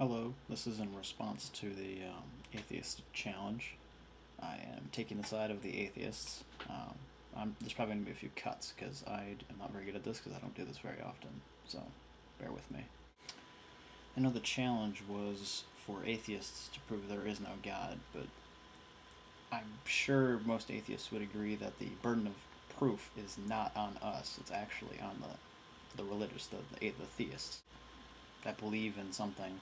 Hello, this is in response to the atheist challenge. I am taking the side of the atheists. There's probably going to be a few cuts because I am not very good at this because I don't do this very often, so bear with me. I know the challenge was for atheists to prove there is no God, but I'm sure most atheists would agree that the burden of proof is not on us, it's actually on the religious, the theists that believe in something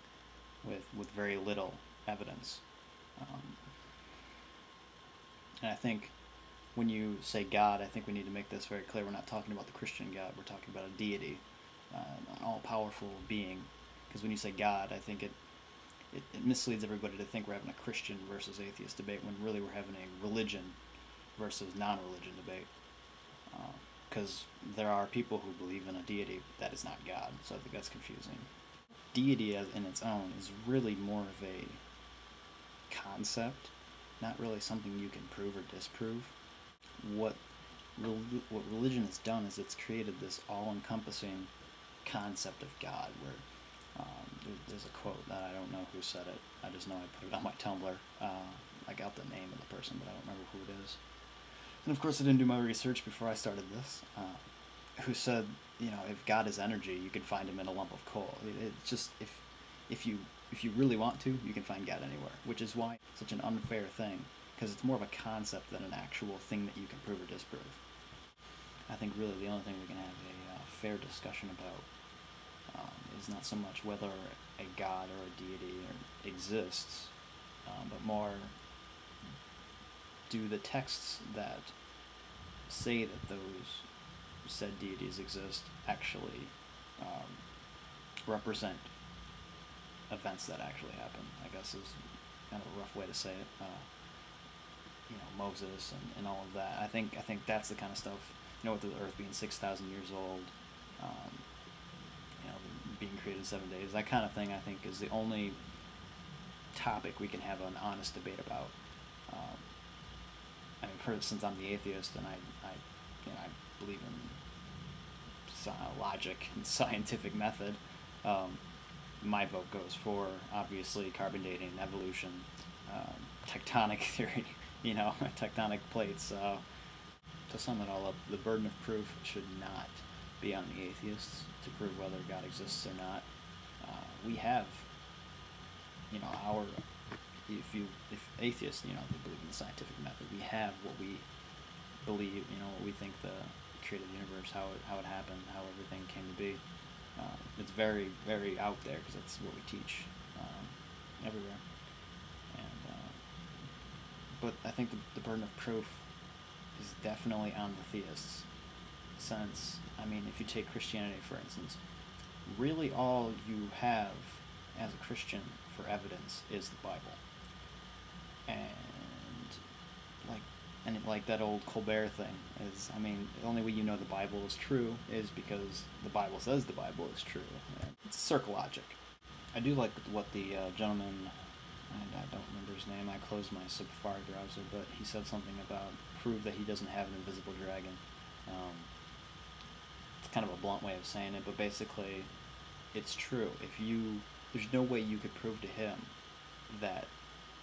with very little evidence. Um, and I think when you say God, I think we need to make this very clear. We're not talking about the Christian God. We're talking about a deity, an all-powerful being. Because when you say God, I think it misleads everybody to think we're having a Christian versus atheist debate when really we're having a religion versus non-religion debate. Because there are people who believe in a deity that is not God, so I think that's confusing. Deity as in its own is really more of a concept, not really something you can prove or disprove. What what religion has done is it's created this all-encompassing concept of God, where there's a quote that I don't know who said it. I just know I put it on my Tumblr. I got the name of the person, but I don't remember who it is. And of course, I didn't do my research before I started this. Who said, if God is energy, you can find him in a lump of coal. It's just if you really want to, you can find God anywhere, which is why it's such an unfair thing, because it's more of a concept than an actual thing that you can prove or disprove. I think really the only thing we can have a fair discussion about is not so much whether a God or a deity exists, but more, do the texts that say that those said deities exist actually represent events that actually happen, I guess is kind of a rough way to say it. Moses and all of that. I think that's the kind of stuff, with the earth being 6,000 years old, being created in 7 days, that kind of thing I think is the only topic we can have an honest debate about. Since I'm the atheist and I believe in logic and scientific method, my vote goes for, obviously, carbon dating, evolution, tectonic theory, tectonic plates. To sum it all up, the burden of proof should not be on the atheists to prove whether God exists or not. We have, if atheists, they believe in the scientific method, we have what we believe, what we think the created universe, how it happened, how everything came to be. It's very, very out there because that's what we teach everywhere. But I think the burden of proof is definitely on the theists. Since, if you take Christianity, for instance, really all you have as a Christian for evidence is the Bible. And like that old Colbert thing is, the only way you know the Bible is true is because the Bible says the Bible is true. It's circle logic. I do like what the gentleman, and I don't remember his name, I closed my Safari browser, but he said something about prove that he doesn't have an invisible dragon. It's kind of a blunt way of saying it, but basically, it's true. There's no way you could prove to him that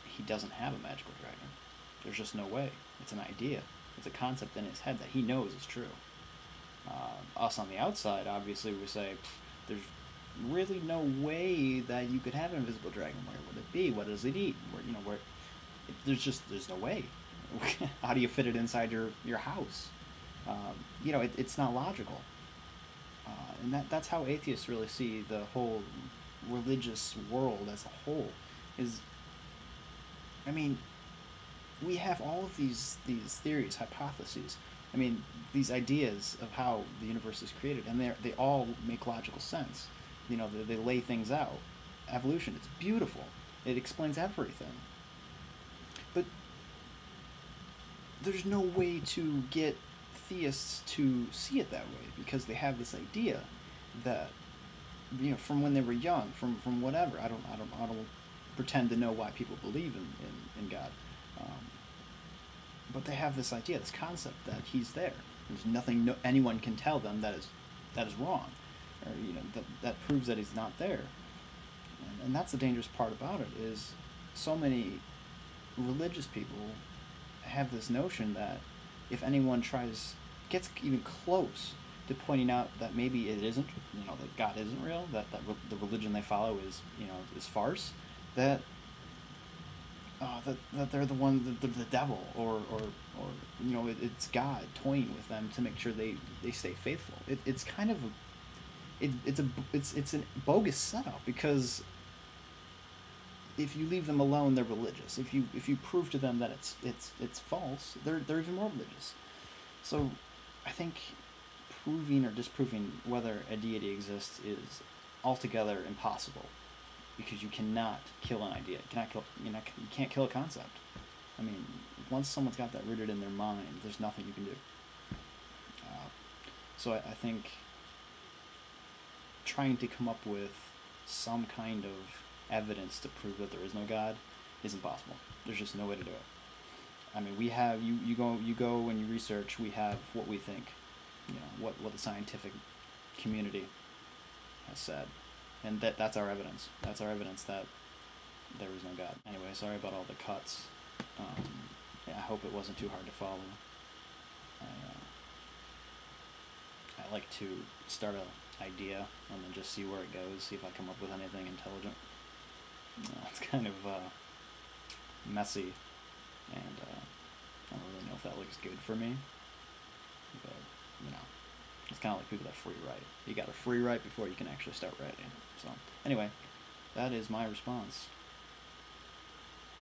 he doesn't have a magical dragon. There's just no way. It's an idea. It's a concept in his head that he knows is true. Us on the outside, obviously, we say, there's really no way that you could have an invisible dragon. Where would it be? What does it eat? There's no way. How do you fit it inside your house? It's not logical. And that's how atheists really see the whole religious world as a whole. We have all of these theories, hypotheses. These ideas of how the universe is created, and they all make logical sense. They lay things out. Evolution, it's beautiful. It explains everything. But there's no way to get theists to see it that way because they have this idea that, from when they were young, from whatever. I don't pretend to know why people believe in God. But they have this idea, this concept that he's there. There's nothing anyone can tell them that is wrong, or that proves that he's not there. And that's the dangerous part about it is so many religious people have this notion that if anyone gets even close to pointing out that maybe it isn't, that God isn't real, the religion they follow is farce, that that they're the one, the devil, or it's God toying with them to make sure they stay faithful. It's kind of it's a bogus setup, because if you leave them alone, they're religious. If you prove to them that it's false, they're even more religious. So, I think proving or disproving whether a deity exists is altogether impossible, because you cannot kill an idea. You can't kill a concept. I mean, once someone's got that rooted in their mind, there's nothing you can do. So I think trying to come up with some kind of evidence to prove that there is no God is impossible. There's just no way to do it. I mean, we have you go and you research. We have what we think, what the scientific community has said, and that's our evidence. That's our evidence that there is no God. Anyway, sorry about all the cuts. Yeah, I hope it wasn't too hard to follow. I like to start a idea and then just see where it goes. See if I come up with anything intelligent. It's kind of messy, and I don't really know if that looks good for me. But it's kind of like people that free write. You got to free write before you can actually start writing. So anyway, that is my response.